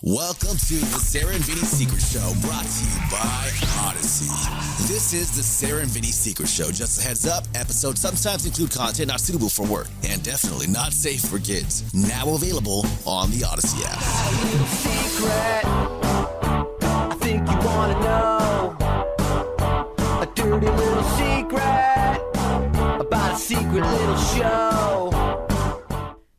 Welcome to the Sarah and Vinny Secret Show, brought to you by Odyssey. This is the Sarah and Vinny Secret Show. Just a heads up, episodes sometimes include content not suitable for work and definitely not safe for kids. Now available on the Odyssey app. A little secret, I think you want to know. A dirty little secret about a secret little show.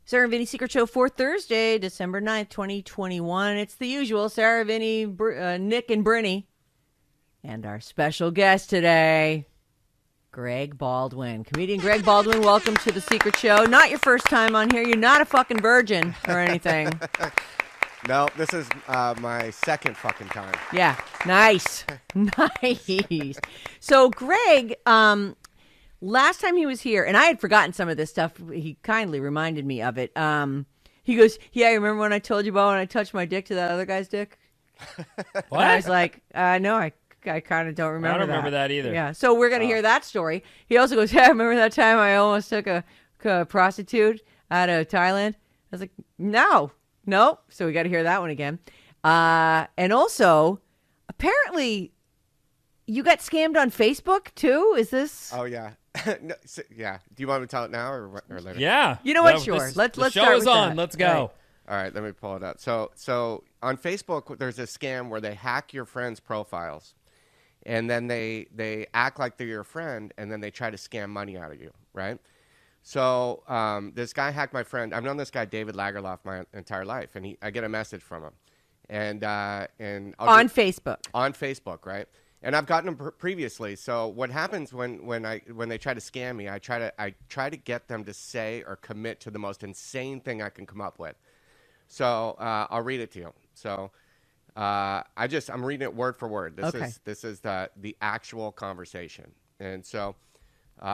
Sarah and Vinny Secret Show for Thursday, December 9th, 2021. It's the usual Sarah, Vinny, Nick, and Brinny. And our special guest today, Greg Baldwin. Comedian Greg Baldwin, welcome to the Secret Show. Not your first time on here. You're not a fucking virgin or anything. No, this is my second fucking time. Yeah, nice. Nice. So, Greg, last time he was here, and I had forgotten some of this stuff. He kindly reminded me of it. He goes, yeah, you remember when I told you about when I touched my dick to that other guy's dick? What? And I was like, no, I kind of don't remember that. I don't remember that either. Yeah, so we're going to hear that story. He also goes, yeah, remember that time I almost took a prostitute out of Thailand? I was like, no. So we got to hear that one again. And also, apparently, you got scammed on Facebook, too? Is this? Oh, yeah. No, yeah. Do you want me to tell it now or later? Yeah. You know what? Well, Sure. the Let's show start is with on. that. Let's go. All right, let me pull it up. So on Facebook, there's a scam where they hack your friends' profiles, and then they act like they're your friend, and then they try to scam money out of you, right? So this guy hacked my friend. I've known this guy, David Lagerlof, my entire life, and I get a message from him. And On Facebook. On Facebook, right? And I've gotten them previously. So what happens when they try to scam me? I try to get them to say or commit to the most insane thing I can come up with. So I'll read it to you. So I'm reading it word for word. This is the actual conversation. And so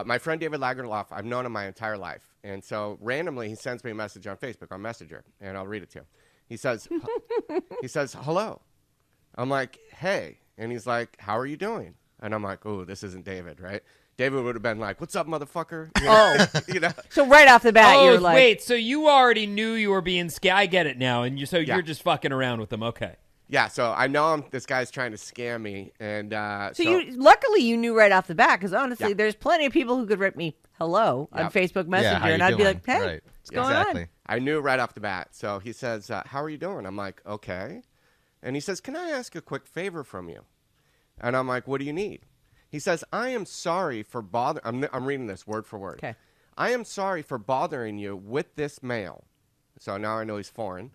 my friend David Lagerlof, I've known him my entire life. And so randomly he sends me a message on Facebook on Messenger, and I'll read it to you. He says, hello. I'm like, hey. And he's like, how are you doing? And I'm like, oh, this isn't David, right? David would have been like, what's up, motherfucker? You know? Oh. You know? So right off the bat, you're like... wait, so you already knew you were being scammed. I get it now. And you're just fucking around with them. Okay. Yeah, so I know this guy's trying to scam me. And luckily you knew right off the bat, because honestly, there's plenty of people who could rip me hello on Facebook Messenger, how you and I'd be doing? like, hey, what's going on? I knew right off the bat. So he says, how are you doing? I'm like, okay. And he says, can I ask a quick favor from you? And I'm like, what do you need? He says, I am sorry for bothering. I'm reading this word for word. Okay. I am sorry for bothering you with this mail. So now I know he's foreign.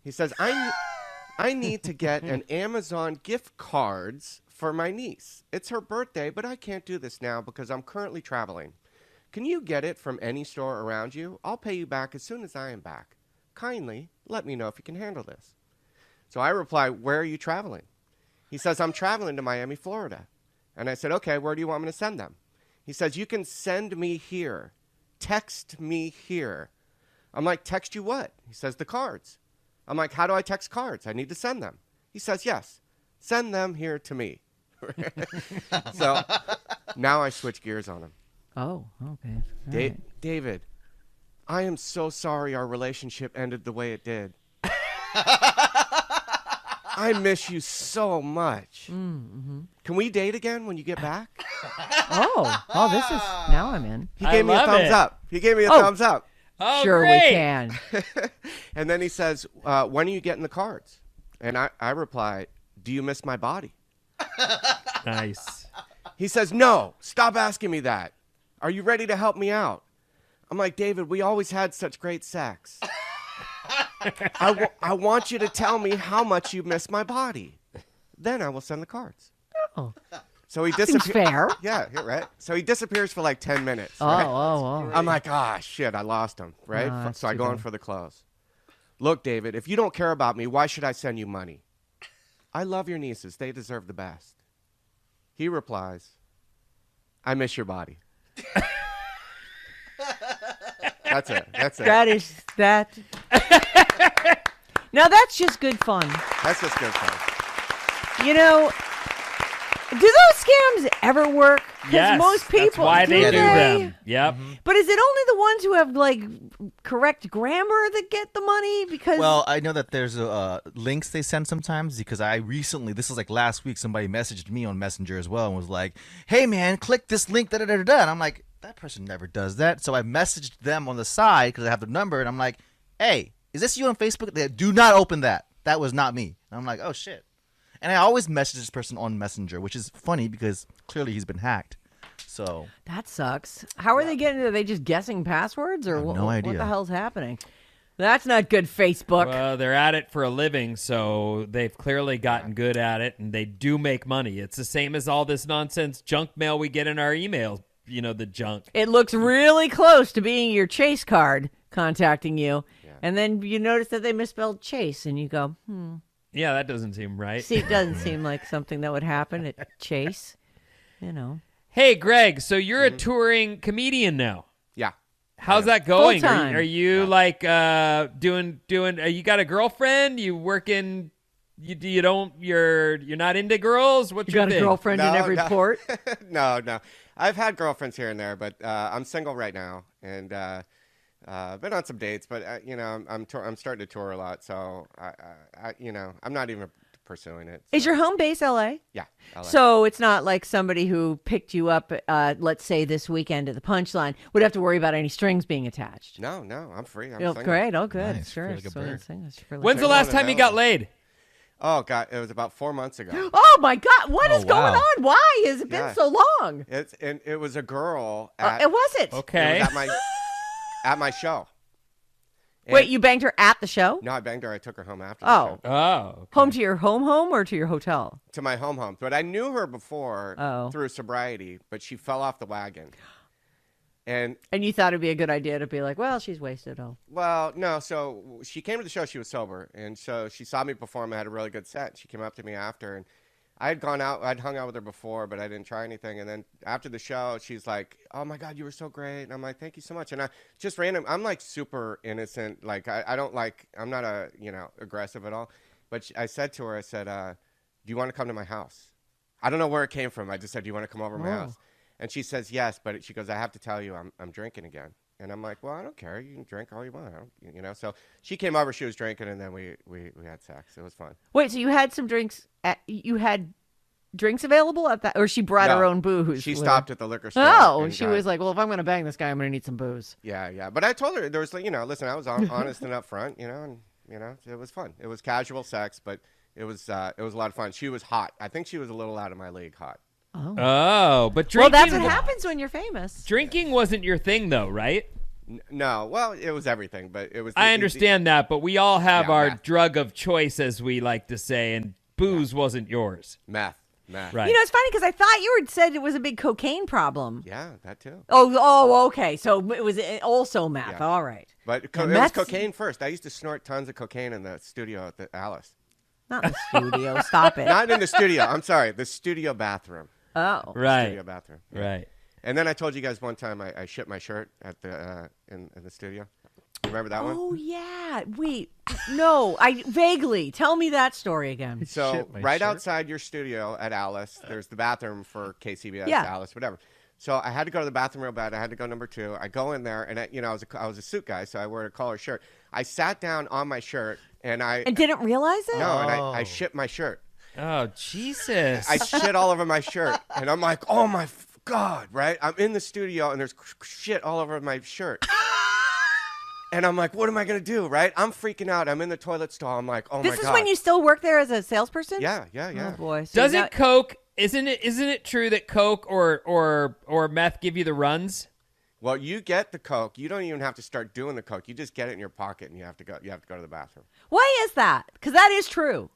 He says, I need to get an Amazon gift cards for my niece. It's her birthday, but I can't do this now because I'm currently traveling. Can you get it from any store around you? I'll pay you back as soon as I am back. Kindly let me know if you can handle this. So I reply, where are you traveling? He says, I'm traveling to Miami, Florida. And I said, okay, where do you want me to send them? He says, you can send me here. Text me here. I'm like, text you what? He says, the cards. I'm like, how do I text cards? I need to send them. He says, yes, send them here to me. So now I switch gears on him. Oh, okay. David, I am so sorry our relationship ended the way it did. I miss you so much. Mm-hmm. Can we date again when you get back? Oh, this is, now I'm in. He gave me a thumbs up. He gave me a thumbs up. Oh, sure great. we can. And then he says, when are you getting the cards? And I reply, do you miss my body? Nice. He says, no, stop asking me that. Are you ready to help me out? I'm like, David, we always had such great sex. I want you to tell me how much you miss my body. Then I will send the cards. Oh. So he Seems disappears. fair. Yeah, right. So he disappears for like 10 minutes. Oh, Right? oh. I'm like, shit, I lost him. Right. Oh, that's So I too go in bad. for the close. Look, David, if you don't care about me, why should I send you money? I love your nieces. They deserve the best. He replies, I miss your body. That's it. That is that. Now that's just good fun. That's just good fun. You know, Do those scams ever work? 'Cause Yes, most people that's why they do them. Yep. But is it only the ones who have like correct grammar that get the money? Because Well, I know that there's links they send sometimes because I recently, this was like last week, somebody messaged me on Messenger as well and was like, "Hey man, click this link, da da da da." And I'm like, that person never does that. So I messaged them on the side because I have the number, and I'm like, "Hey, is this you on Facebook?" They do not open that. That was not me. And I'm like, "Oh shit." And I always message this person on Messenger, which is funny because clearly he's been hacked. So that sucks. How are they getting? Are they just guessing passwords, or no idea. What the hell's happening? That's not good, Facebook. Well, they're at it for a living, so they've clearly gotten good at it, and they do make money. It's the same as all this nonsense junk mail we get in our emails. You know, the junk. It looks really close to being your Chase card contacting you, and then you notice that they misspelled Chase, and you go, Yeah, that doesn't seem right. See, it doesn't seem like something that would happen at Chase. You know. Hey, Greg, so you're a touring comedian now. Yeah. How's that going? Full-time. Are you like doing? You got a girlfriend? You working? You're not into girls? What's You your got a thing? girlfriend in every port? No. I've had girlfriends here and there, but I'm single right now, and been on some dates. But I'm starting to tour a lot, so I'm not even pursuing it. So. Is your home base LA? Yeah. LA. So it's not like somebody who picked you up, let's say this weekend at the Punchline, would have to worry about any strings being attached. No, I'm free. I'm Oh, single. great. Oh, good. Nice. Sure. Feel like a So bird. it's really When's the cool. last time you got laid? Oh God, it was about 4 months ago. Oh my God! What is going wow. on? Why has it been Yeah. so long? It was a girl at It was it. Okay. it was at my show. Wait, And- you banged her at the show? No, I banged her. I took her home after. The Oh, show. Oh, okay. home to your home or to your hotel? To my home. But I knew her before Oh. through sobriety, but she fell off the wagon. And And you thought it'd be a good idea to be like, well, she's wasted. Oh, well, no. So she came to the show. She was sober, and so she saw me perform. I had a really good set. She came up to me after, and I had gone out. I'd hung out with her before, but I didn't try anything. And then after the show, she's like, "Oh my God, you were so great." And I'm like, "Thank you so much." And I just random. I'm like super innocent. Like I don't like. I'm not aggressive at all. But I said to her, I said, "Do you want to come to my house?" I don't know where it came from. I just said, "Do you want to come over to my house?" And she says yes, but she goes, "I have to tell you, I'm drinking again." And I'm like, "Well, I don't care. You can drink all you want." So she came over, she was drinking, and then we had sex. It was fun. wait. So you had some drinks? You had drinks available at that, or she brought No, her own booze? She with stopped her? at the liquor store. Oh, and she got- was like, well, if I'm going to bang this guy, I'm going to need some booze. Yeah. But I told her there was, listen, I was honest and upfront, and it was fun. It was casual sex, but it was a lot of fun. She was hot. I think she was a little out of my league hot. Oh, but Well, drinking. that's what happens when you're famous. Drinking wasn't your thing, though, right? No, well, it was everything, but it was. I understand that, but we all have Yeah, our meth. drug of choice, as we like to say, and booze wasn't yours. Meth. Right. You know, it's funny because I thought you had said it was a big cocaine problem. Yeah, that too. Oh, okay. So it was also meth. Yeah. All right. But Yeah, it was meth's- cocaine first. I used to snort tons of cocaine in the studio at the Alice. Not in the studio. Stop it. Not in the studio. I'm sorry, the studio bathroom. Oh. Right. Studio bathroom. Yeah. Right. And then I told you guys one time I shit my shirt at the in the studio. You remember that one? Oh, yeah. Wait. No, I vaguely. Tell me that story again. So Shit my right shirt? outside your studio at Alice, there's the bathroom for KCBS, Yeah. Alice, whatever. So I had to go to the bathroom real bad. I had to go number 2. I go in there, and I was a suit guy, so I wore a collar shirt. I sat down on my shirt, and And didn't realize it? no, and I shit my shirt. Oh, Jesus. I shit all over my shirt, and I'm like, oh my God, right? I'm in the studio, and there's shit all over my shirt. And I'm like, what am I going to do, right? I'm freaking out. I'm in the toilet stall. I'm like, oh my God. This is when you still work there as a salesperson? Yeah. Oh, boy. So Doesn't now- Coke? Isn't it true that Coke or meth give you the runs? Well, you get the Coke. You don't even have to start doing the Coke. You just get it in your pocket, and you have to go to the bathroom. Why is that? Because that is true.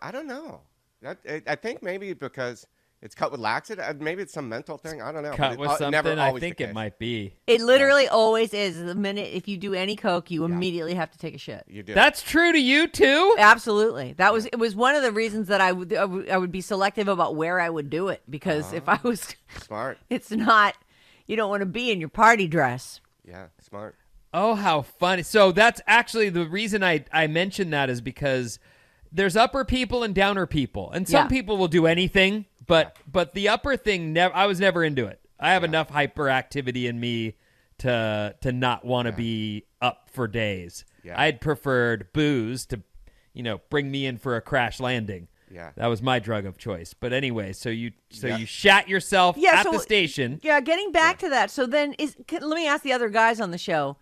I don't know. I think maybe because it's cut with laxative. Maybe it's some mental thing. I don't know. Cut But with something? Never I always think the it case. might be. It literally always is. The minute if you do any Coke, you immediately have to take a shit. You do. That's true to you too? Absolutely. It was one of the reasons that I would be selective about where I would do it because if I was Smart. it's not you don't want to be in your party dress. Yeah, smart. Oh, how funny. So that's actually the reason I mentioned that is because there's upper people and downer people. And some Yeah. people will do anything, But the upper thing, I was never into it. I have enough hyperactivity in me to not want to be up for days. Yeah. I'd preferred booze to, bring me in for a crash landing. Yeah. That was my drug of choice. But anyway, so you shat yourself at the station. Yeah, getting back to that. So then let me ask the other guys on the show.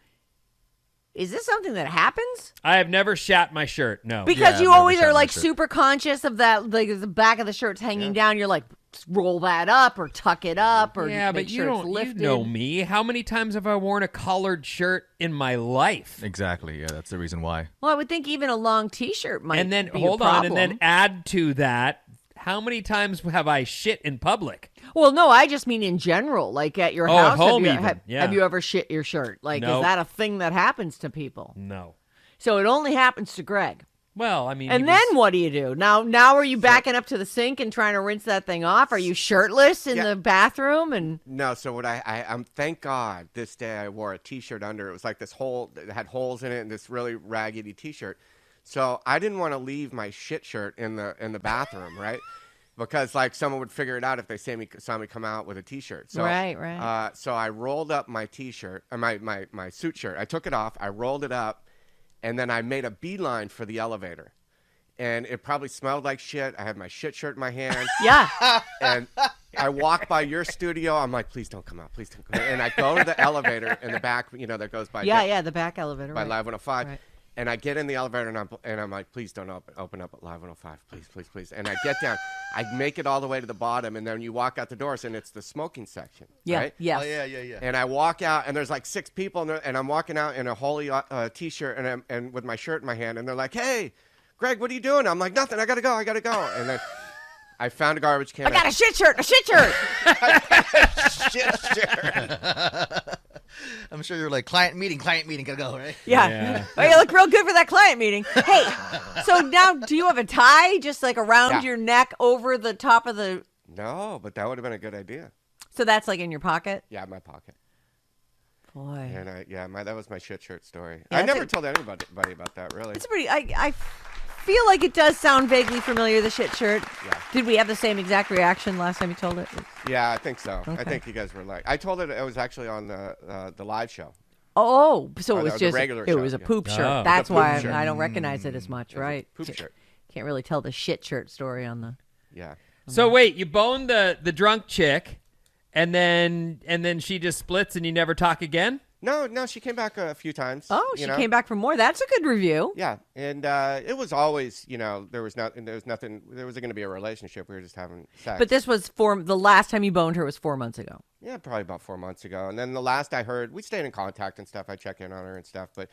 Is this something that happens? I have never shat my shirt. No. Because you I've never always shat are my like shirt. super conscious of that, like the back of the shirt's hanging down. You're like, roll that up or tuck it up or Yeah, make but sure it's you lifted. know me. How many times have I worn a collared shirt in my life? Exactly. Yeah, that's the reason why. Well, I would think even a long T-shirt might. And then be hold a on, problem. and then add to that, how many times have I shit in public? Well, no, I just mean in general, like at your Oh, at house. home have you, even. have, Yeah. have you ever shit your shirt? Like, Nope. is that a thing that happens to people? No. So it only happens to Greg. Well, I mean, And then what do you do? Now are you backing up to the sink and trying to rinse that thing off? Are you shirtless in the bathroom? And No, so what I'm thank God this day I wore a T-shirt under. It was like this hole that had holes in it and this really raggedy T-shirt. So I didn't want to leave my shit shirt in the bathroom, right? Because like someone would figure it out if they saw me come out with a T-shirt. So, Right. So I rolled up my T-shirt, my suit shirt. I took it off. I rolled it up, and then I made a beeline for the elevator. And it probably smelled like shit. I had my shit shirt in my hand. yeah, And I walk by your studio. I'm like, please don't come out. Please don't come out. And I go to the elevator in the back, that goes by the back elevator. by right. Live 105. Right. And I get in the elevator, and I'm like, please don't open up at Live 105. Please. And I get down. I make it all the way to the bottom, and then you walk out the doors, and it's the smoking section. Yeah, Right? yes. Oh, yeah. And I walk out, and there's like 6 people, and I'm walking out in a holy T-shirt and with my shirt in my hand, and they're like, hey, Greg, what are you doing? I'm like, nothing. I gotta go. And then I found a garbage can. I got a shit shirt. shit shirt. I'm sure you're like, client meeting, gotta go, right? Yeah. Oh, you look real good for that client meeting. Hey, so now do you have a tie just like around your neck over the top of the... No, but that would have been a good idea. So that's like in your pocket? Yeah, my pocket. Boy. And that was my shit shirt story. Yeah, I never told anybody about that, really. It's pretty... I feel like it does sound vaguely familiar, the shit shirt. Yeah. Did we have the same exact reaction last time you told it? Yeah, I think so. Okay. I think you guys were like, I told it was actually on the live show. Oh, so Oh, it was the just regular it shirt, was a yeah. poop shirt. Oh. That's It's a poop why shirt. I don't recognize it as much, right? Poop shirt. Can't really tell the shit shirt story on the... Yeah. So wait, you boned the drunk chick, and then she just splits, and you never talk again? No, she came back a few times. Oh, she came back for more. That's a good review. Yeah, and it was always, there wasn't going to be a relationship. We were just having sex. But this was the last time you boned her was 4 months ago. Yeah, probably about 4 months ago. And then the last I heard, we stayed in contact and stuff. I check in on her and stuff. But,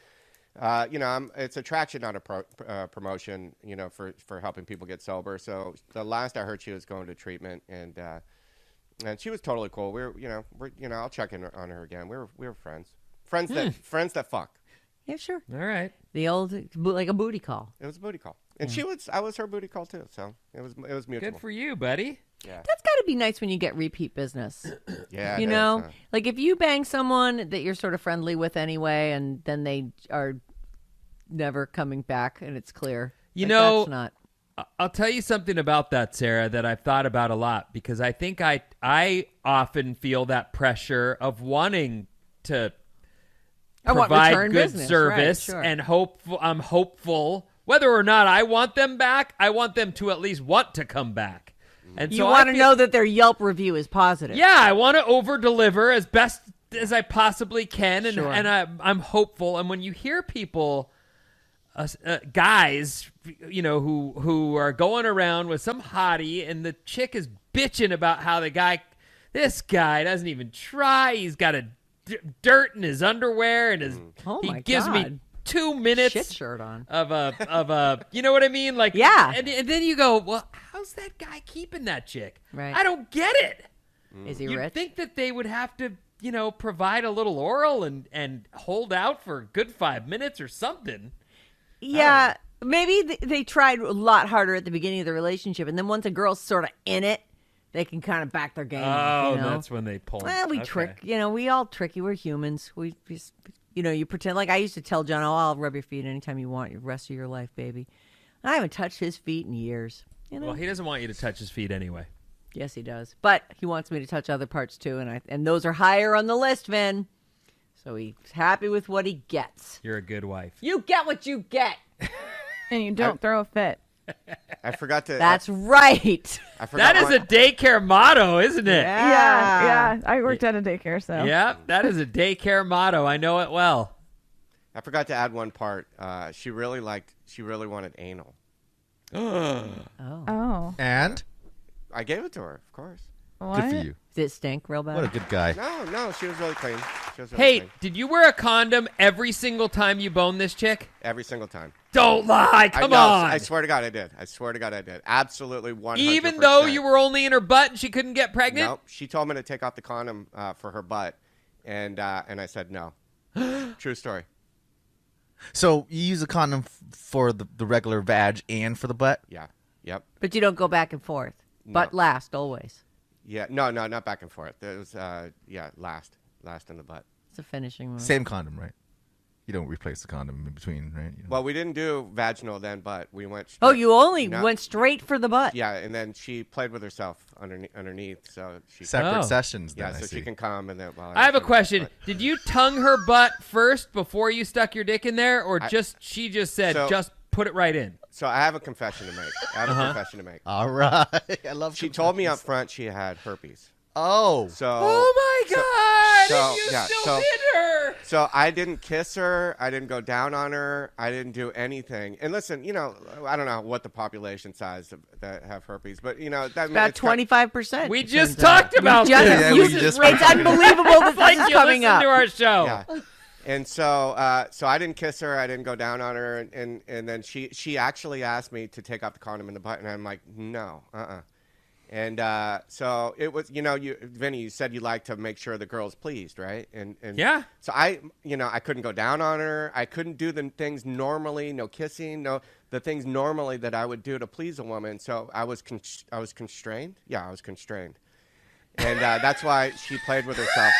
it's attraction, not a promotion, for helping people get sober. So the last I heard, she was going to treatment, and she was totally cool. I'll check in on her again. We were friends. Friends that fuck. Yeah, sure. All right. The old, like a booty call. It was a booty call. And I was her booty call too. So it was mutual. Good for you, buddy. Yeah. That's got to be nice when you get repeat business. Yeah. You it know, is, like if you bang someone that you're sort of friendly with anyway, and then they are never coming back, and it's clear. That's not. I'll tell you something about that, Sarah, that I've thought about a lot, because I think I often feel that pressure of wanting to provide return good business, service, right, sure. and I'm hopeful whether or not I want them back. I want them to at least want to come back. And You so want to I know that their Yelp review is positive. Yeah, I want to over deliver as best as I possibly can, and Sure. and I'm hopeful. And when you hear people, guys, who are going around with some hottie, and the chick is bitching about how this guy doesn't even try. He's got a dirt in his underwear, and he my gives me God. 2 minutes Shit shirt on. of a you know what I mean? Like, Yeah. and then you go, well, how's that guy keeping that chick? Right. I don't get it. Is he You'd rich? think that they would have to, provide a little oral and hold out for a good 5 minutes or something. Yeah, maybe they tried a lot harder at the beginning of the relationship, and then once a girl's sort of in it, they can kind of back their game. Oh, you know? that's when they pull. Well, we trick. We all tricky. We're humans. We just, you pretend. Like I used to tell John, "Oh, I'll rub your feet anytime you want, the rest of your life, baby." I haven't touched his feet in years. Well, he doesn't want you to touch his feet anyway. Yes, he does. But he wants me to touch other parts too, and those are higher on the list, Vin. So he's happy with what he gets. You're a good wife. You get what you get. And you don't throw a fit. I forgot to. That's right. I forgot That is a daycare motto, isn't it? Yeah. I worked at a daycare, so. Yeah, that is a daycare motto. I know it well. I forgot to add one part. She really wanted anal. Oh. And I gave it to her, of course. What? good for you. Did it stink real bad? What a good guy. No, she was really clean. She was really Hey, clean. did you wear a condom every single time you boned this chick? Every single time. Don't lie. Come No, on. I swear to God, I did. Absolutely 100%. Even though you were only in her butt and she couldn't get pregnant? Nope. She told me to take off the condom for her butt, and I said no. True story. So you use a condom for the regular vag and for the butt? Yeah. Yep. But you don't go back and forth. But last, always. Yeah. No, not back and forth. It was last in the butt. It's a finishing move. Same condom, right? You don't replace the condom in between, right? You don't- Well, we didn't do vaginal then, but we went. Oh, you only No. went straight for the butt. Yeah, and then she played with herself underneath, so she. Separate Oh. sessions. Yeah, Then, so I see. she can come and then. While I have a was question. doing the Did you tongue her butt first before you stuck your dick in there, or I- she just said, So- just put it right in? butt. So I have a confession to make. All right. I love. She told me up front she had herpes. Oh. So. Oh my God! so- and you yeah, still so- hit her. So I didn't kiss her. I didn't go down on her. I didn't do anything. And listen, I don't know what the population size that have herpes, but that About 25%. We it just turns out. talked about just- this. Yeah, you we just- just- it's unbelievable that like this is you coming listen up. to our show. Yeah. And so I didn't kiss her. I didn't go down on her. And then she actually asked me to take off the condom in the butt, and I'm like, no, And so it was, Vinny, you said you like to make sure the girl's pleased, right? And Yeah. So I couldn't go down on her. I couldn't do the things normally, no kissing, the things normally that I would do to please a woman. So I was constrained. Yeah, I was constrained, and that's why she played with herself.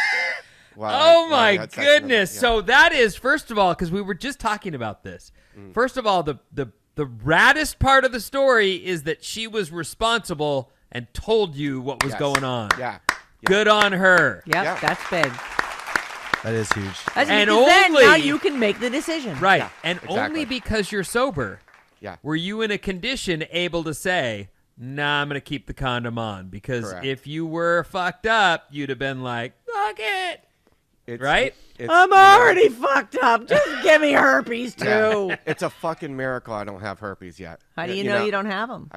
Oh my we had sex in the- goodness! yeah. So that is, first of all, because we were just talking about this. First of all, the raddest part of the story is that she was responsible and told you what was Yes. going on. Yeah. Good on her. Yep, Yeah. that's big. That is huge. That's And because then only- now you can make the decision. Right. Yeah, And exactly. only because you're sober Yeah. were you in a condition able to say, nah, I'm going to keep the condom on. Because Correct. if you were fucked up, you'd have been like, fuck it. It's, Right? I'm already fucked up. Just give me herpes too. Yeah. It's a fucking miracle I don't have herpes yet. How do you know you don't have them?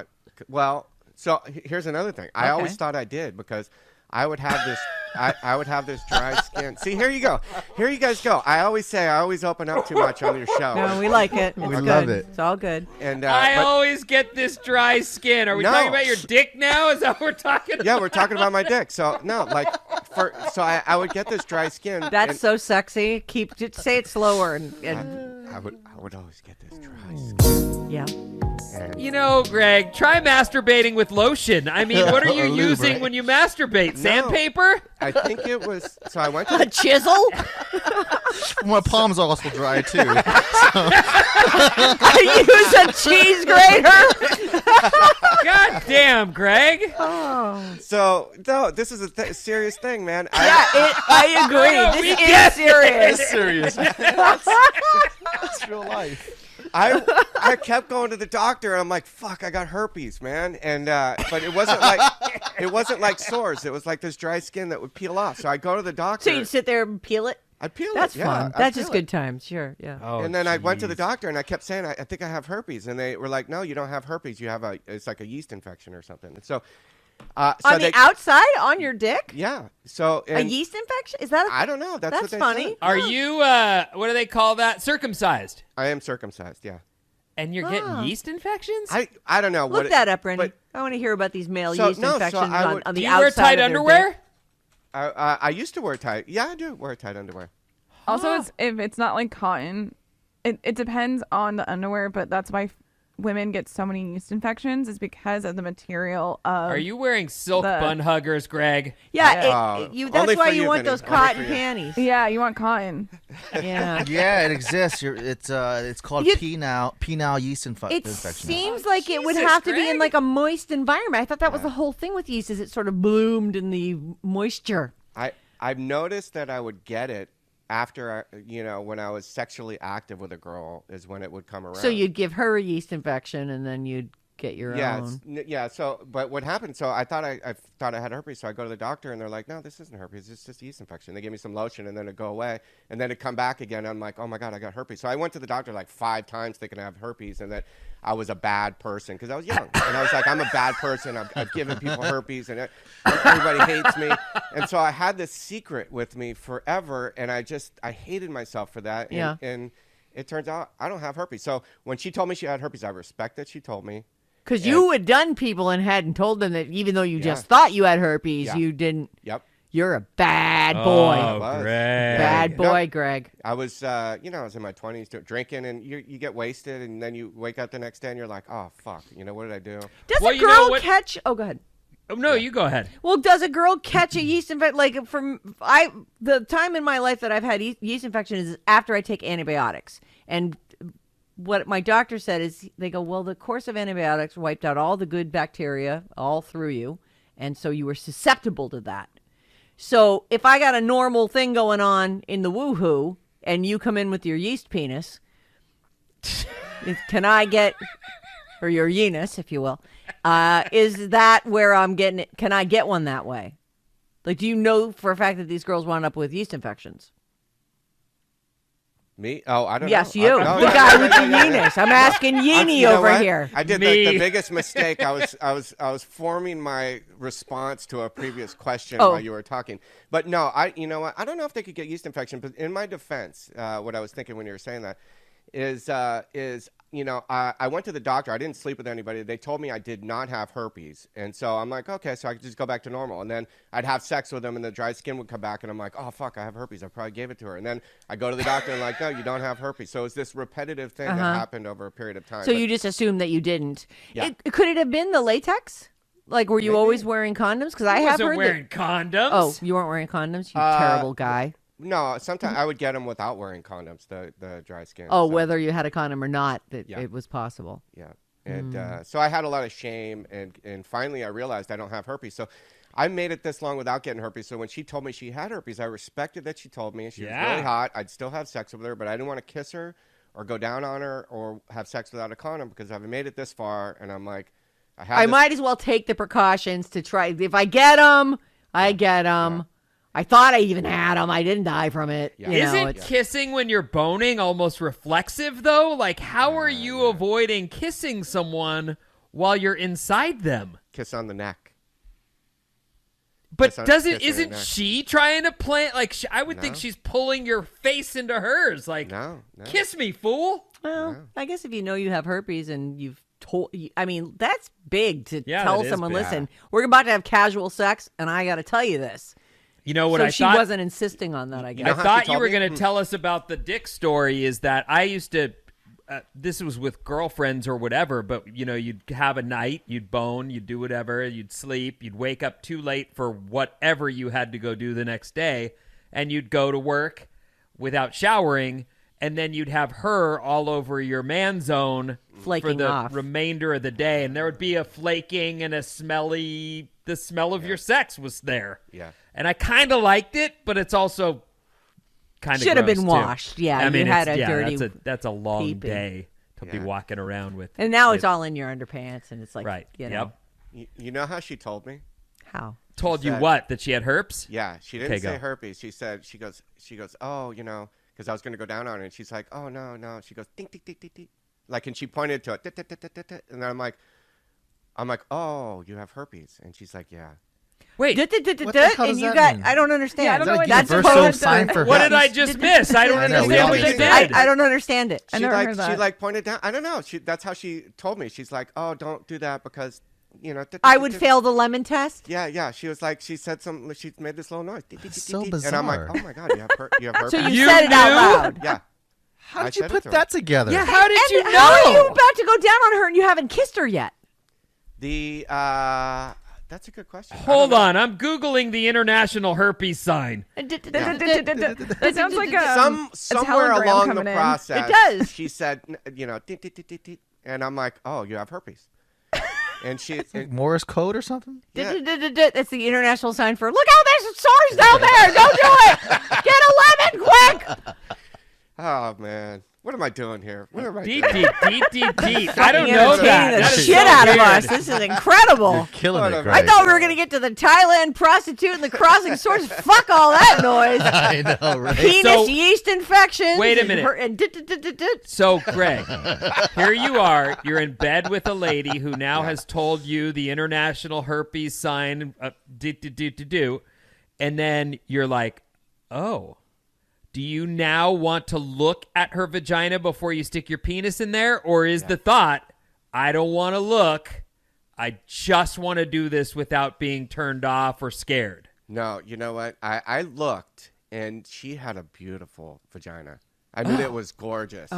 So here's another thing. I always thought I did because I would have this. I would have this dry skin. See, here you go. Here you guys go. I always open up too much on your show. No, we like it. It's We good. love it. It's all good. And I but- always get this dry skin. Are we No. talking about your dick now? Is that what we're talking about? yeah, we're talking about my dick. So no, so I would get this dry skin. That's and so sexy. Just say it slower and I would always get this dry skin. yeah. And You know, Greg, try masturbating with lotion. I mean, what are you Or lube, using right? when you masturbate? Sandpaper? I think it was. So I went to A chisel? My palms are also dry too. Use a cheese grater? God damn, Greg. So no, this is a serious thing, man. I agree. No, we this get is serious. It's serious. That's real life. I kept going to the doctor. And I'm like, fuck, I got herpes, man. And but it wasn't like sores. It was like this dry skin that would peel off. So I go to the doctor. So you'd sit there and peel it? I'd peel That's it. Yeah, fun. I'd That's peel just it. good times. Sure, yeah. Oh, And then I went to the jeez. doctor and I kept saying, I think I have herpes. And they were like, no, you don't have herpes. You have it's like a yeast infection or something. And so, On the outside? On your dick? yeah. So A and yeast infection? Is that a... I don't know. That's what That's they funny. said. Are you, what do they call that? Circumcised. I am circumcised. Yeah. And you're getting yeast infections? I don't know what. Look that up, Rennie. but I want to hear about these male So- yeast no, so infections I would- on do the you outside wear tight of their underwear? dick. I used to wear tight. Yeah, I do wear tight underwear. Also, if it's not like cotton, it depends on the underwear, but that's why women get so many yeast infections is because of the material of. Are you wearing silk the- bun huggers, Greg? Yeah, Oh, that's only why for you you, want Vinny. those Only cotton for you. panties. Yeah, you want cotton. Yeah. Yeah, it exists. It's called You- penile yeast It infection. seems like it would Jesus, have to be in Greg. like a moist environment. I thought that was the whole thing with yeast, is it sort of bloomed in the moisture. I've noticed that I would get it after when I was sexually active with a girl is when it would come around. So you'd give her a yeast infection, and then you'd get your own. Yeah. So, but what happened? So I thought I had herpes. So I go to the doctor, and they're like, "No, this isn't herpes. It's just a yeast infection." They gave me some lotion, and then it go away, and then it come back again. I'm like, "Oh my god, I got herpes." So I went to the doctor like 5 times thinking I have herpes, and that I was a bad person because I was young, and I was like, "I'm a bad person. I've given people herpes, and everybody hates me." And so I had this secret with me forever, and I hated myself for that. Yeah. And it turns out I don't have herpes. So when she told me she had herpes, I respect that she told me. Because you had done people and hadn't told them that even though you Yeah. just thought you had herpes, Yeah. you didn't. Yep. You're a bad boy. Oh, was. Greg. Bad No. boy, Greg. I was, I was in my 20s drinking, and you get wasted, and then you wake up the next day, and you're like, oh, fuck, what did I do? Does Well, a you know girl what- catch? Oh, go ahead. Oh, no, you go ahead. Well, does a girl catch a yeast infection? Like the time in my life that I've had yeast infection is after I take antibiotics. And what my doctor said is they go, well, the course of antibiotics wiped out all the good bacteria all through you, and so you were susceptible to that. So if I got a normal thing going on in the woohoo, and you come in with your yeast penis, can I get, or your yenis, if you will, is that where I'm getting it? Can I get one that way? Like, do you know for a fact that these girls wound up with yeast infections? Me? Oh, I don't Yes, know. you, No, the no, guy no, with no, the no, no. yenis. I'm asking Yeenie You know over what? here. I did Me. the biggest mistake. I was forming my response to a previous question Oh. while you were talking. But no, you know what? I don't know if they could get yeast infection. But in my defense, what I was thinking when you were saying that is I went to the doctor. I didn't sleep with anybody. They told me I did not have herpes, and so I'm like, okay, so I could just go back to normal. And then I'd have sex with them, and the dry skin would come back, and I'm like, oh fuck, I have herpes. I probably gave it to her. And then I go to the doctor, and like, no, you don't have herpes. So it's this repetitive thing that happened over a period of time. So But- you just assumed that you didn't. Yeah. Could it have been the latex? Like, were you always wearing condoms? Because I have wasn't heard wearing that. condoms. Oh, you weren't wearing condoms? You terrible guy. No, sometimes I would get them without wearing condoms, the dry skin. Oh, so, whether you had a condom or not, that Yeah. it was possible. Yeah. And so I had a lot of shame, and finally I realized I don't have herpes. So I made it this long without getting herpes. So when she told me she had herpes, I respected that she told me, and she was Yeah. really hot. I'd still have sex with her, but I didn't want to kiss her or go down on her or have sex without a condom because I've made it this far, and I'm like, I might as well take the precautions to try. If I get them, I get them. I thought I even had them. I didn't die from it. Yeah. You know, Isn't it's- kissing when you're boning almost reflexive, though? Like, how are you avoiding kissing someone while you're inside them? kiss on the neck. But kiss her isn't neck. she trying to plant? Like, I would think No. she's pulling your face into hers. Like, No. kiss me, fool. Well, I guess if you know you have herpes and you've told, I mean, that's big to Yeah, tell that is someone, big. listen, we're about to have casual sex, and I got to tell you this. You know what So I she thought? wasn't insisting on that, I guess. know I how thought she you told were me? going to tell us about the dick story. Is that I used to, this was with girlfriends or whatever, but you'd have a night, you'd bone, you'd do whatever, you'd sleep, you'd wake up too late for whatever you had to go do the next day, and you'd go to work without showering, and then you'd have her all over your man zone for Flaking the off. remainder of the day, and there would be a flaking and the smell of your sex was there. Yeah. And I kind of liked it, but it's also kind of Should have been gross, too. washed. Yeah, I you mean, had it's- a dirty That's a long pee-pee. day to be Yeah. walking around with. And now with- it's all in your underpants, and it's like, right. you know, Yep. You know how she told me? how? Told you said- what? That she had herpes? Yeah, she didn't Okay, say go. herpes. She said she goes, oh, because I was going to go down on her, and she's like, oh no. She goes, ding, ding, ding, ding, ding. Like, and she pointed to it, "Tit, tit, tit, tit, tit, tit." And then I'm like, oh, you have herpes, and she's like, yeah. Wait, What the hell And does you that got, mean? I don't understand. Yeah, I don't know what That's universal supposed sign to, for what did herpes? I just miss? I don't I know, understand we all what did you that. did. I don't understand it. I She never like heard that. she like pointed down. I don't know. That's how she told me. She's like, oh, don't do that because I would fail the lemon test. Yeah. She was like, she said something. She made this little noise. so And I'm like, bizarre. oh my god, you have herpes. So you You said it out knew? loud. Yeah. How did I you said it put to her. that together? Yeah, how did you How are you know? about to go down on her and you haven't kissed her yet? That's a good question. Hold on, I'm Googling the international herpes sign. That sounds like a Somewhere telegram along the coming in. process, It does. she said, and I'm like, oh, you have herpes. And she, Morse code or something? yeah. That's the international sign for look out, there's sores down there. Don't do it. Get a lemon quick. Oh man, what am I doing here? What am I Deep, doing? deep. I don't know Entertaining that. the That is shit so out of weird. us. This is incredible. Killing What it, a- Greg. I thought we were going to get to the Thailand prostitute and the crossing swords. Fuck all that noise. I know, right? Penis So- yeast infections. Wait a and minute. her- So, Greg, here you are. You're in bed with a lady who now has told you the international herpes sign, and then you're like, oh, do you now want to look at her vagina before you stick your penis in there? Or is the thought, I don't want to look. I just want to do this without being turned off or scared? No, you know what? I looked, and she had a beautiful vagina. I mean, it was gorgeous.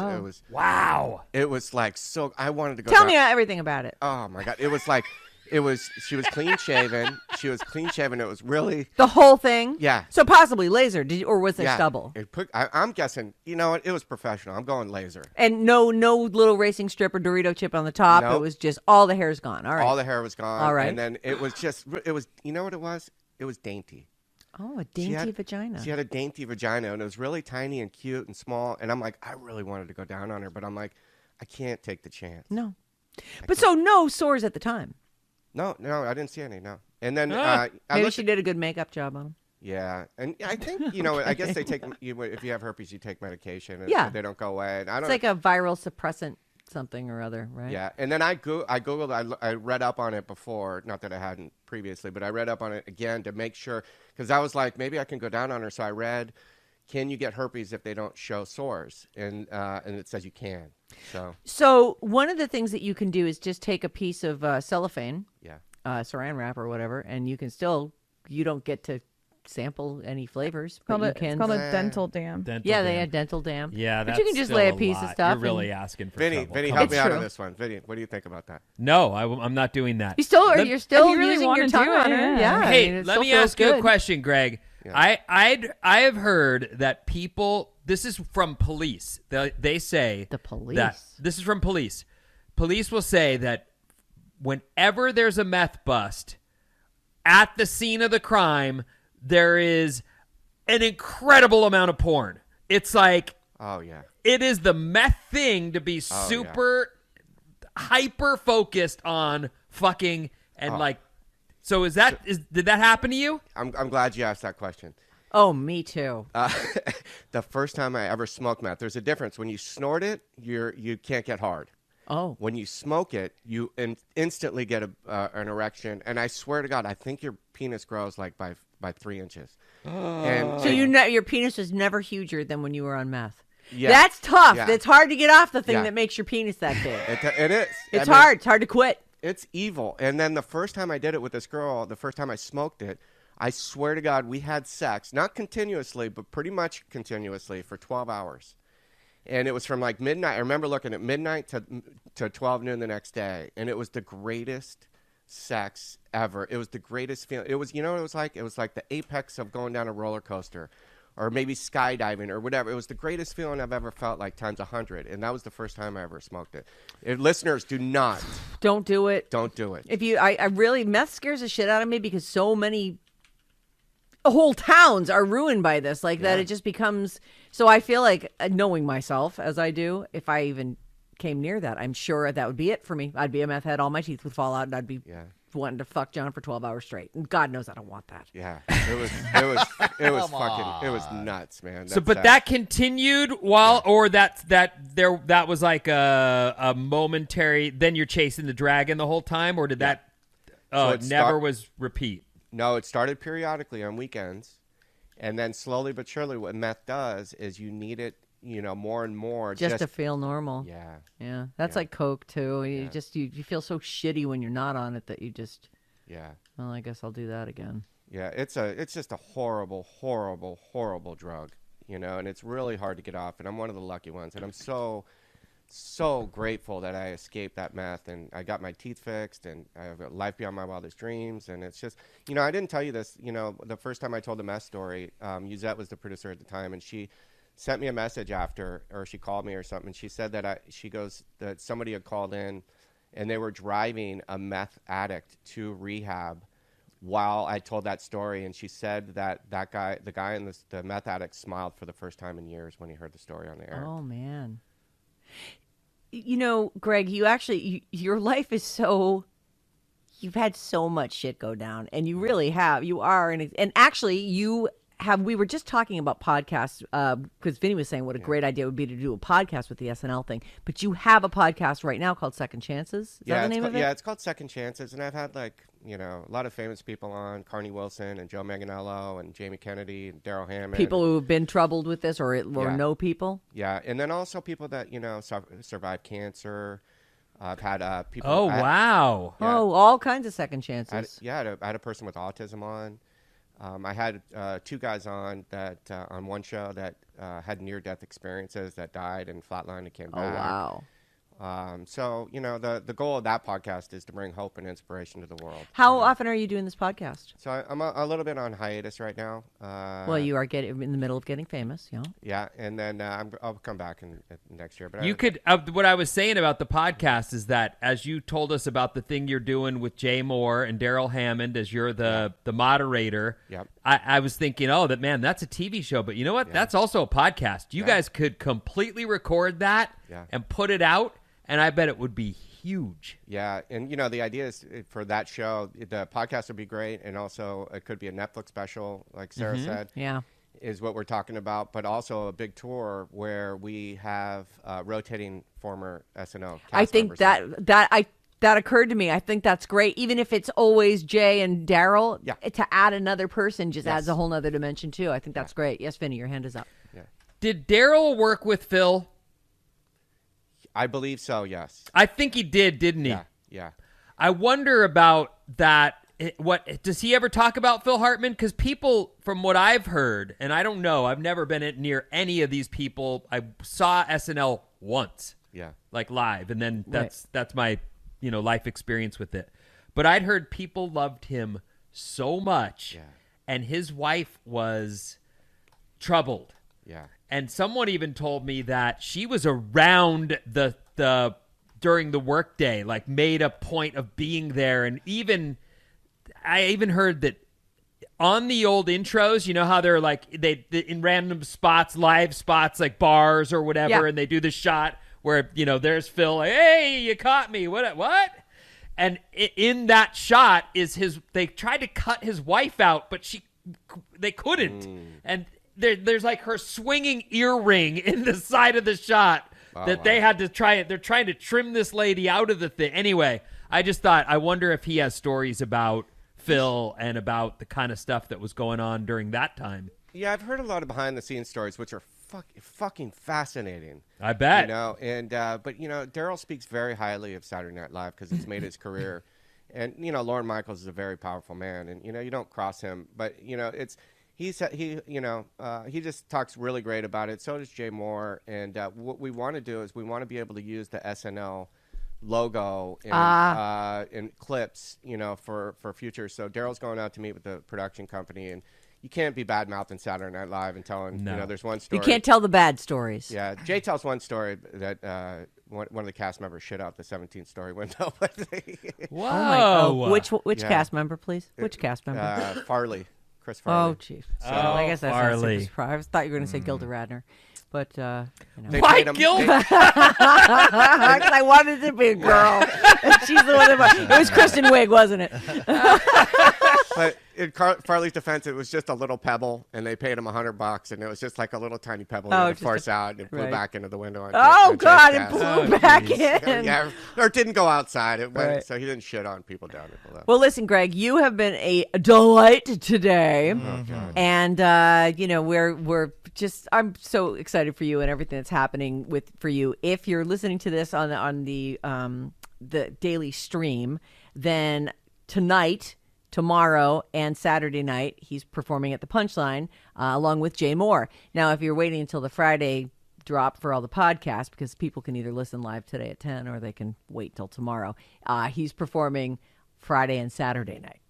Wow. It was like so. I wanted to go. Tell down- me everything about it. Oh my god! It was like, She was clean shaven. It was really. The whole thing? Yeah. So possibly laser, or was there Yeah. stubble? I'm guessing. You know what? It was professional. I'm going laser. And no little racing strip or Dorito chip on the top. Nope. It was just all the hair's gone. All right. All the hair was gone. All right. And then it was just. It was. You know what it was? It was dainty. Oh, a She dainty had- vagina. She had a dainty vagina, and it was really tiny and cute and small. And I'm like, I really wanted to go down on her, but I'm like, I can't take the chance. No. But so no sores at the time. No, I didn't see any. No. And then Ah. I Maybe looked she did a good makeup job on him. Yeah, and I think I guess they take if you have herpes, you take medication. And Yeah. they don't go away. And I don't. It's like a viral suppressant something or other, right? Yeah, and then I googled. I read up on it before, not that I hadn't previously, but I read up on it again to make sure because I was like, maybe I can go down on her. So I read, can you get herpes if they don't show sores? And it says you can. So one of the things that you can do is just take a piece of cellophane, Yeah. saran wrap or whatever, and you don't get to sample any flavors, but you It's can. called a dental dam. Yeah, they had dental dam. Yeah, but that's you can just still lay a a piece lot. of stuff. You're really and- asking for Vinny, trouble. help It's me out true. on this one. Vinny, what do you think about that? No, I'm not doing that. You still, Let- you're still If you really using wanna your do tongue it, on her. yeah. Yeah. Hey, I mean, it let still me feels ask you a good. question, Greg. Yeah. I have heard that people. This is from police. They say The police? That, this is from police. Police will say that whenever there's a meth bust at the scene of the crime, there is an incredible amount of porn. It's like Oh yeah. it is the meth thing to be Oh, super hyper focused on fucking and like. So did that happen to you? I'm glad you asked that question. Oh, me too. The first time I ever smoked meth, there's a difference. When you snort it, you can't get hard. Oh. When you smoke it, you instantly get an erection. And I swear to God, I think your penis grows like by 3 inches. And So your penis was never huger than when you were on meth. Yeah. That's tough. Yeah. It's hard to get off the thing Yeah. that makes your penis that big. it is. It's I mean, hard. It's hard to quit. It's evil. And then the first time I did it with this girl, the first time I smoked it, I swear to God, we had sex, not continuously, but pretty much continuously for 12 hours. And it was from like midnight. I remember looking at midnight to 12 noon the next day. And it was the greatest sex ever. It was the greatest feeling. It was, you know what it was like? It was like the apex of going down a roller coaster or maybe skydiving or whatever. It was the greatest feeling I've ever felt, like times 100. And that was the first time I ever smoked it. Listeners, do not. Don't do it. Don't do it. If you, I really, meth scares the shit out of me because so many whole towns are ruined by this, like that. It just becomes. So I feel like knowing myself as I do, if I even came near that, I'm sure that would be it for me. I'd be a meth head. All my teeth would fall out, and I'd be wanting to fuck John for 12 hours straight. And God knows I don't want that. Yeah, it was fucking, it was nuts, man. So, but that continued while, or that was like a momentary. Then you're chasing the dragon the whole time, or did that never was repeat? No, it started periodically on weekends, and then slowly but surely, what meth does is you need it, more and more, Just to feel normal. Yeah, That's like Coke too. You feel so shitty when you're not on it that you just. yeah, Well, I guess I'll do that again. yeah. It's just a horrible, horrible, horrible drug. and it's really hard to get off. And I'm one of the lucky ones. And I'm so grateful that I escaped that meth, and I got my teeth fixed, and I have a life beyond my wildest dreams. And it's just, I didn't tell you this, the first time I told the meth story, Yuzette was the producer at the time, and she sent me a message after, or she called me or something. And she said that that somebody had called in, and they were driving a meth addict to rehab while I told that story. And she said that the guy in the meth addict smiled for the first time in years when he heard the story on the air. Oh, man. Greg, your life is you've had so much shit go down, and you really have. You are, and actually we were just talking about podcasts, because Vinny was saying what a great idea it would be to do a podcast with the SNL thing, but you have a podcast right now called Second Chances. Is that the name of it? Yeah, it's called Second Chances, and I've had a lot of famous people on, Carney Wilson and Joe Manganiello and Jamie Kennedy and Daryl Hammond. People who have been troubled with this or know people. Yeah, and then also people that, survived cancer. I've had people. Oh, wow. Yeah. Oh, all kinds of second chances. I had a person with autism on. I had 2 guys on that on one show that had near-death experiences that died and flatlined and came back. Oh, wow. So, the goal of that podcast is to bring hope and inspiration to the world. How often are you doing this podcast? So I'm a little bit on hiatus right now. Well, you are in the middle of getting famous, Yeah, and then I'll come back next year. But You could. What I was saying about the podcast is that as you told us about the thing you're doing with Jay Moore and Daryl Hammond as you're the moderator, Yep. I was thinking, that's a TV show. But you know what? Yeah. That's also a podcast. You guys could completely record that and put it out, and I bet it would be huge. Yeah, and the idea is for that show, the podcast would be great, and also it could be a Netflix special, like Sarah said. Yeah. Is what we're talking about, but also a big tour where we have rotating former SNL cast I think members. that occurred to me. I think that's great. Even if it's always Jay and Daryl, to add another person just adds a whole nother dimension too. I think that's great. Yes, Vinny, your hand is up. Yeah. Did Daryl work with Phil? I believe so, yes. I think he did, didn't he? Yeah. I wonder about that. What does he ever talk about Phil Hartman? Because people, from what I've heard, and I don't know, I've never been near any of these people. I saw SNL once, like live, and then that's my life experience with it. But I'd heard people loved him so much, and his wife was troubled. Yeah. And someone even told me that she was around the during the workday, like made a point of being there. And I even heard that on the old intros, how they're like they in random spots, live spots like bars or whatever, and they do the shot where there's Phil, like, hey, you caught me, what? And in that shot is they tried to cut his wife out, but they couldn't, and there's like her swinging earring in the side of the shot they had to try it. They're trying to trim this lady out of the thing. Anyway, I just thought, I wonder if he has stories about Phil and about the kind of stuff that was going on during that time. Yeah, I've heard a lot of behind-the-scenes stories, which are fucking fascinating. I bet. But Daryl speaks very highly of Saturday Night Live because it's made his career. And, Lorne Michaels is a very powerful man. And, you don't cross him. But, he just talks really great about it. So does Jay Moore. And what we want to do is we want to be able to use the SNL logo in clips, for future. So Daryl's going out to meet with the production company, and you can't be bad-mouthing Saturday Night Live and telling, there's one story. You can't tell the bad stories. Yeah, Jay tells one story that one of the cast members shit out the 17th-story window. Whoa. Oh my God. Which cast member, please? Which cast member? Farley. Chris Farley. Oh, chief. So, I guess that's not Farley. super surprise. I thought you were going to say Gilda Radner. But, They Why paid him- Gilda? because I wanted to be a girl. She's the one that it was Kristen Wiig, wasn't it? But in Farley's defense, it was just a little pebble, and they paid him $100, and it was just like a little tiny pebble Oh, that just force out, and it flew right. back into the window. On Oh, on Jay's God, it desk. blew back in. Yeah, or it didn't go outside. It went, Right. so he didn't shit on people down below. Well, listen, Greg, you have been a delight today. God. And, we're just, I'm so excited for you and everything that's happening for you. If you're listening to this on the daily stream, then tonight tomorrow and Saturday night. He's performing at the Punchline along with Jay Moore. Now, if you're waiting until the Friday drop for all the podcasts, because people can either listen live today at 10 or they can wait till tomorrow, he's performing Friday and Saturday night.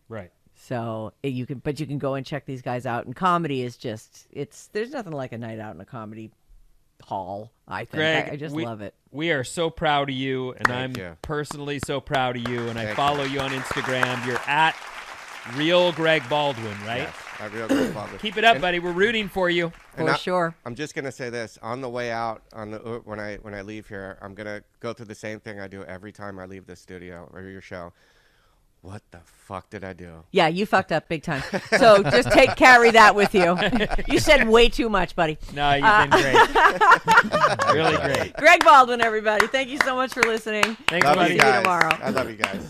Right. So you can go and check these guys out. And comedy is just, there's nothing like a night out in a comedy hall, I think. Greg, I just love it. We are so proud of you, and Thank I'm you. personally so proud of you, and I Thank follow you on Instagram. You're at Real Greg Baldwin, right? Yes, I really love it. Keep it up, buddy. We're rooting for you. And For sure. I'm just gonna say this on the way out. When I leave here, I'm gonna go through the same thing I do every time I leave the studio or your show. What the fuck did I do? Yeah, you fucked up big time. So just carry that with you. You said way too much, buddy. No, you've been great. Really great. Greg Baldwin, everybody. Thank you so much for listening. Thanks, Love buddy. you See you guys. tomorrow. I love you guys.